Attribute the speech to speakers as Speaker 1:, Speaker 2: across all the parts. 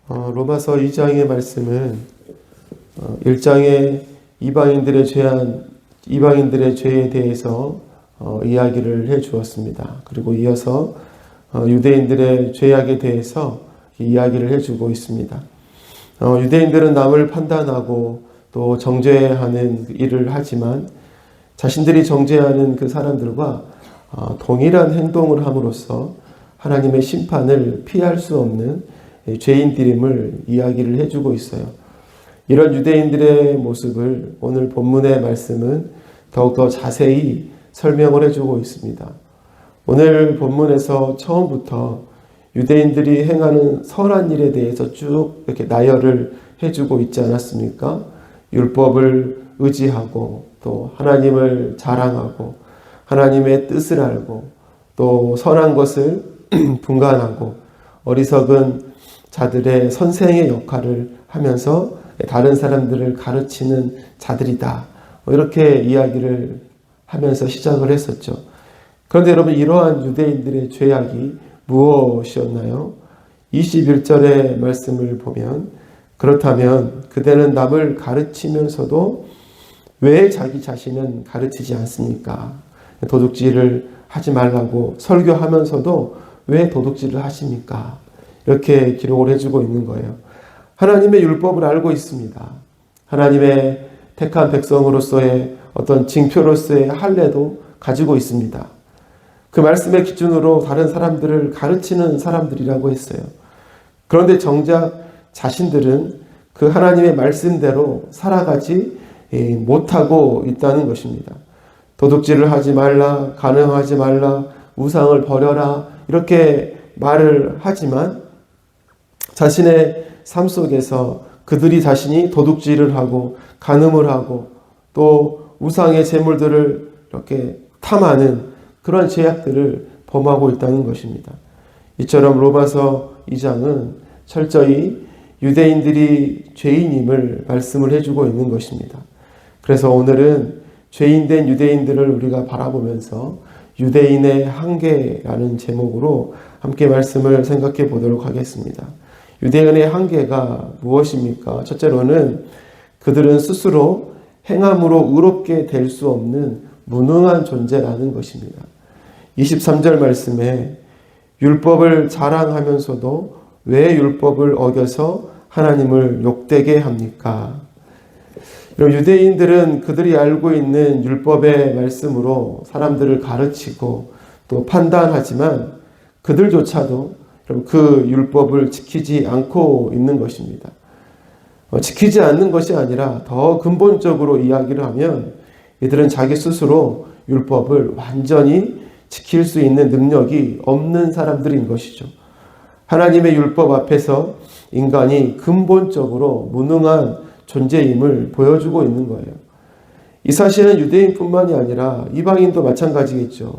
Speaker 1: 로마서 2장의 말씀은 1장에 이방인들의 죄에 대해서 이야기를 해 주었습니다. 그리고 이어서 유대인들의 죄악에 대해서 이야기를 해주고 있습니다. 유대인들은 남을 판단하고 또 정죄하는 일을 하지만 자신들이 정죄하는 그 사람들과 동일한 행동을 함으로써 하나님의 심판을 피할 수 없는 죄인들임을 이야기를 해주고 있어요. 이런 유대인들의 모습을 오늘 본문의 말씀은 더욱더 자세히 설명을 해주고 있습니다. 오늘 본문에서 처음부터 유대인들이 행하는 선한 일에 대해서 쭉 이렇게 나열을 해주고 있지 않았습니까? 율법을 의지하고 또 하나님을 자랑하고 하나님의 뜻을 알고 또 선한 것을 분간하고 어리석은 자들의 선생의 역할을 하면서 다른 사람들을 가르치는 자들이다. 이렇게 이야기를 하면서 시작을 했었죠. 그런데 여러분, 이러한 유대인들의 죄악이 무엇이었나요? 21절의 말씀을 보면, 그렇다면 그대는 남을 가르치면서도 왜 자기 자신은 가르치지 않습니까? 도둑질을 하지 말라고 설교하면서도 왜 도둑질을 하십니까? 이렇게 기록을 해주고 있는 거예요. 하나님의 율법을 알고 있습니다. 하나님의 택한 백성으로서의 어떤 징표로서의 할례도 가지고 있습니다. 그 말씀의 기준으로 다른 사람들을 가르치는 사람들이라고 했어요. 그런데 정작 자신들은 그 하나님의 말씀대로 살아가지 못하고 있다는 것입니다. 도둑질을 하지 말라, 간음하지 말라, 우상을 버려라 이렇게 말을 하지만 자신의 삶 속에서 그들이 자신이 도둑질을 하고 간음을 하고 또 우상의 제물들을 이렇게 탐하는 그런 죄악들을 범하고 있다는 것입니다. 이처럼 로마서 2장은 철저히 유대인들이 죄인임을 말씀을 해주고 있는 것입니다. 그래서 오늘은 죄인된 유대인들을 우리가 바라보면서 유대인의 한계라는 제목으로 함께 말씀을 생각해 보도록 하겠습니다. 유대인의 한계가 무엇입니까? 첫째로는 그들은 스스로 행함으로 의롭게 될 수 없는 무능한 존재라는 것입니다. 23절 말씀에 율법을 자랑하면서도 왜 율법을 어겨서 하나님을 욕되게 합니까? 유대인들은 그들이 알고 있는 율법의 말씀으로 사람들을 가르치고 또 판단하지만 그들조차도 그 율법을 지키지 않고 있는 것입니다. 지키지 않는 것이 아니라 더 근본적으로 이야기를 하면 이들은 자기 스스로 율법을 완전히 지킬 수 있는 능력이 없는 사람들인 것이죠. 하나님의 율법 앞에서 인간이 근본적으로 무능한 존재임을 보여주고 있는 거예요. 이 사실은 유대인뿐만이 아니라 이방인도 마찬가지겠죠.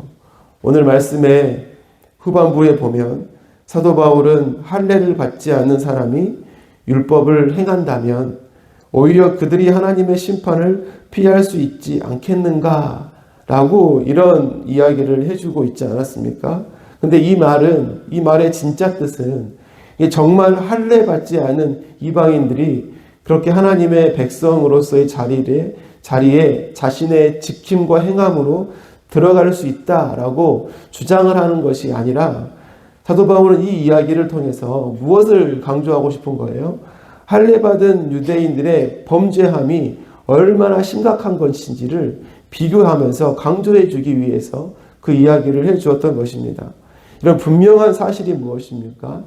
Speaker 1: 오늘 말씀의 후반부에 보면 사도 바울은 할례를 받지 않는 사람이 율법을 행한다면 오히려 그들이 하나님의 심판을 피할 수 있지 않겠는가 라고 이런 이야기를 해주고 있지 않았습니까? 근데 이 말의 진짜 뜻은 정말 할례 받지 않은 이방인들이 그렇게 하나님의 백성으로서의 자리에 자신의 지킴과 행함으로 들어갈 수 있다라고 주장을 하는 것이 아니라 사도 바울은 이 이야기를 통해서 무엇을 강조하고 싶은 거예요? 할례 받은 유대인들의 범죄함이 얼마나 심각한 것인지를 비교하면서 강조해 주기 위해서 그 이야기를 해 주었던 것입니다. 이런 분명한 사실이 무엇입니까?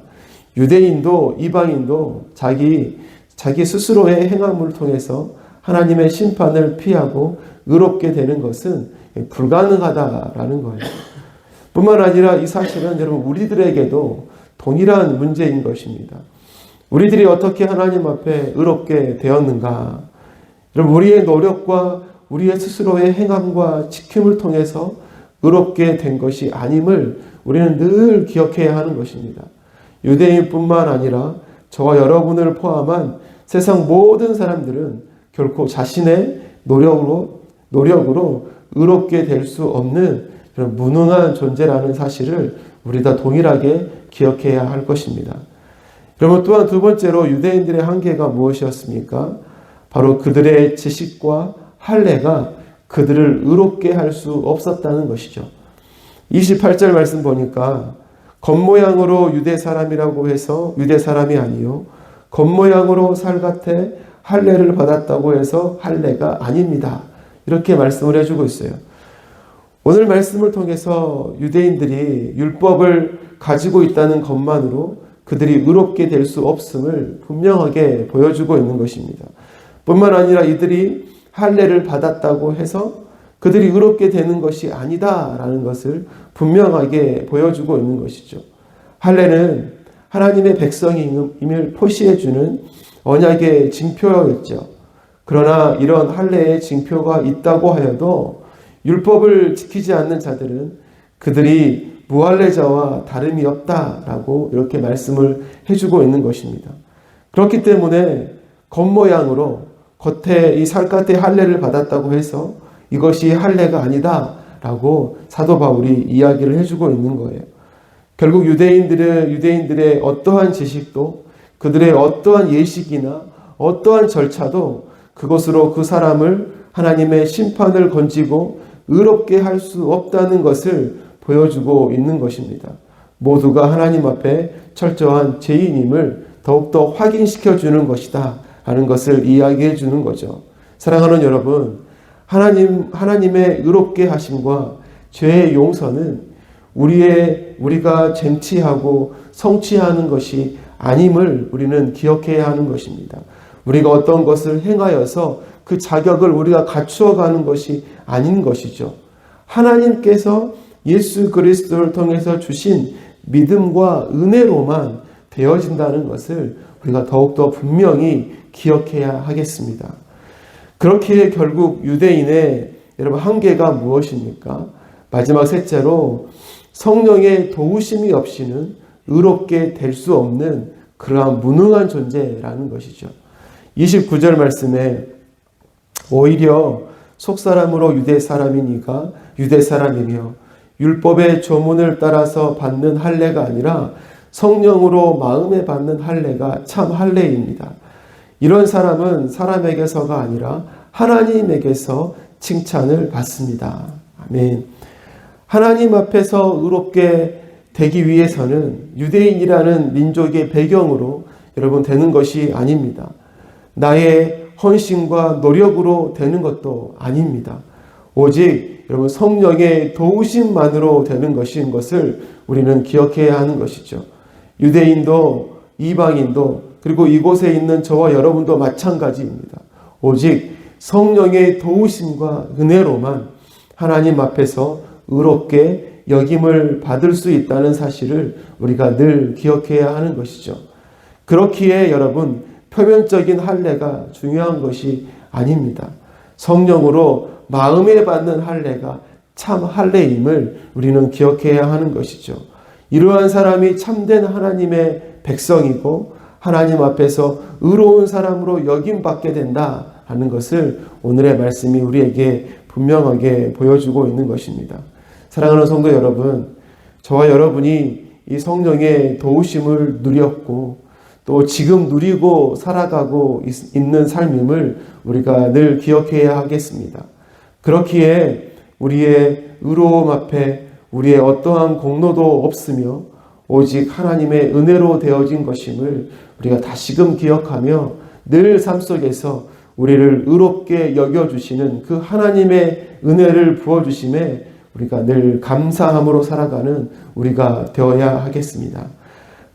Speaker 1: 유대인도 이방인도 자기 스스로의 행함을 통해서 하나님의 심판을 피하고 의롭게 되는 것은 불가능하다라는 거예요. 뿐만 아니라 이 사실은 여러분 우리들에게도 동일한 문제인 것입니다. 우리들이 어떻게 하나님 앞에 의롭게 되었는가? 여러분 우리의 노력과 우리의 스스로의 행함과 지킴을 통해서 의롭게 된 것이 아님을 우리는 늘 기억해야 하는 것입니다. 유대인뿐만 아니라 저와 여러분을 포함한 세상 모든 사람들은 결코 자신의 노력으로 의롭게 될 수 없는 그런 무능한 존재라는 사실을 우리 다 동일하게 기억해야 할 것입니다. 그러면 또한 두 번째로 유대인들의 한계가 무엇이었습니까? 바로 그들의 지식과 할례가 그들을 의롭게 할 수 없었다는 것이죠. 28절 말씀 보니까 겉모양으로 유대 사람이라고 해서 유대 사람이 아니요 겉모양으로 살같아 할례를 받았다고 해서 할례가 아닙니다. 이렇게 말씀을 해주고 있어요. 오늘 말씀을 통해서 유대인들이 율법을 가지고 있다는 것만으로 그들이 의롭게 될 수 없음을 분명하게 보여주고 있는 것입니다. 뿐만 아니라 이들이 할례를 받았다고 해서 그들이 의롭게 되는 것이 아니다라는 것을 분명하게 보여주고 있는 것이죠. 할례는 하나님의 백성임을 표시해주는 언약의 징표였죠. 그러나 이런 할례의 징표가 있다고 하여도 율법을 지키지 않는 자들은 그들이 무할례자와 다름이 없다라고 이렇게 말씀을 해주고 있는 것입니다. 그렇기 때문에 겉모양으로 겉에 이 살갗의 할례를 받았다고 해서 이것이 할례가 아니다라고 사도 바울이 이야기를 해주고 있는 거예요. 결국 유대인들의 어떠한 지식도 그들의 어떠한 예식이나 어떠한 절차도 그것으로 그 사람을 하나님의 심판을 건지고 의롭게 할 수 없다는 것을 보여주고 있는 것입니다. 모두가 하나님 앞에 철저한 죄인임을 더욱더 확인시켜 주는 것이다 라는 것을 이야기해 주는 거죠. 사랑하는 여러분, 하나님의 의롭게 하심과 죄의 용서는 우리가 쟁취하고 성취하는 것이 아님을 우리는 기억해야 하는 것입니다. 우리가 어떤 것을 행하여서 그 자격을 우리가 갖추어 가는 것이 아닌 것이죠. 하나님께서 예수 그리스도를 통해서 주신 믿음과 은혜로만 되어진다는 것을 우리가 더욱더 분명히 기억해야 하겠습니다. 그렇기에 결국 유대인의 여러분 한계가 무엇입니까? 마지막 셋째로 성령의 도우심이 없이는 의롭게 될 수 없는 그러한 무능한 존재라는 것이죠. 29절 말씀에 오히려 속사람으로 유대 사람이니가 유대 사람이며 율법의 조문을 따라서 받는 할례가 아니라 성령으로 마음에 받는 할례가 참 할례입니다. 이런 사람은 사람에게서가 아니라 하나님에게서 칭찬을 받습니다. 아멘. 하나님 앞에서 의롭게 되기 위해서는 유대인이라는 민족의 배경으로 여러분 되는 것이 아닙니다. 나의 헌신과 노력으로 되는 것도 아닙니다. 오직 여러분 성령의 도우심만으로 되는 것인 것을 우리는 기억해야 하는 것이죠. 유대인도 이방인도 그리고 이곳에 있는 저와 여러분도 마찬가지입니다. 오직 성령의 도우심과 은혜로만 하나님 앞에서 의롭게 여김을 받을 수 있다는 사실을 우리가 늘 기억해야 하는 것이죠. 그렇기에 여러분 표면적인 할례가 중요한 것이 아닙니다. 성령으로 마음에 받는 할례가 참 할례임을 우리는 기억해야 하는 것이죠. 이러한 사람이 참된 하나님의 백성이고 하나님 앞에서 의로운 사람으로 여김받게 된다라는 것을 오늘의 말씀이 우리에게 분명하게 보여주고 있는 것입니다. 사랑하는 성도 여러분, 저와 여러분이 이 성령의 도우심을 누렸고 또 지금 누리고 살아가고 있는 삶임을 우리가 늘 기억해야 하겠습니다. 그렇기에 우리의 의로움 앞에 우리의 어떠한 공로도 없으며 오직 하나님의 은혜로 되어진 것임을 우리가 다시금 기억하며 늘 삶 속에서 우리를 의롭게 여겨주시는 그 하나님의 은혜를 부어주심에 우리가 늘 감사함으로 살아가는 우리가 되어야 하겠습니다.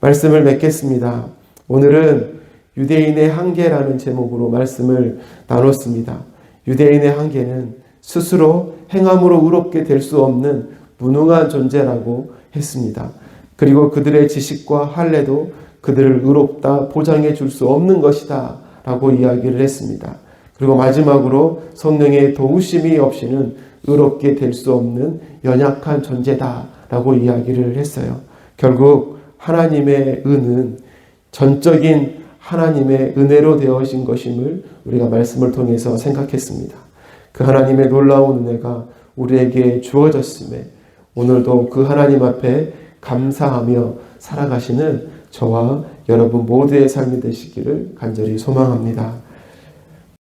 Speaker 1: 말씀을 맺겠습니다. 오늘은 유대인의 한계라는 제목으로 말씀을 나눴습니다. 유대인의 한계는 스스로 행함으로 의롭게 될 수 없는 무능한 존재라고 했습니다. 그리고 그들의 지식과 할례도 그들을 의롭다 보장해 줄 수 없는 것이다 라고 이야기를 했습니다. 그리고 마지막으로 성령의 도우심이 없이는 의롭게 될 수 없는 연약한 존재다 라고 이야기를 했어요. 결국 하나님의 은은 전적인 하나님의 은혜로 되어진 것임을 우리가 말씀을 통해서 생각했습니다. 그 하나님의 놀라운 은혜가 우리에게 주어졌음에 오늘도 그 하나님 앞에 감사하며 살아가시는 저와 여러분 모두의 삶이 되시기를 간절히 소망합니다.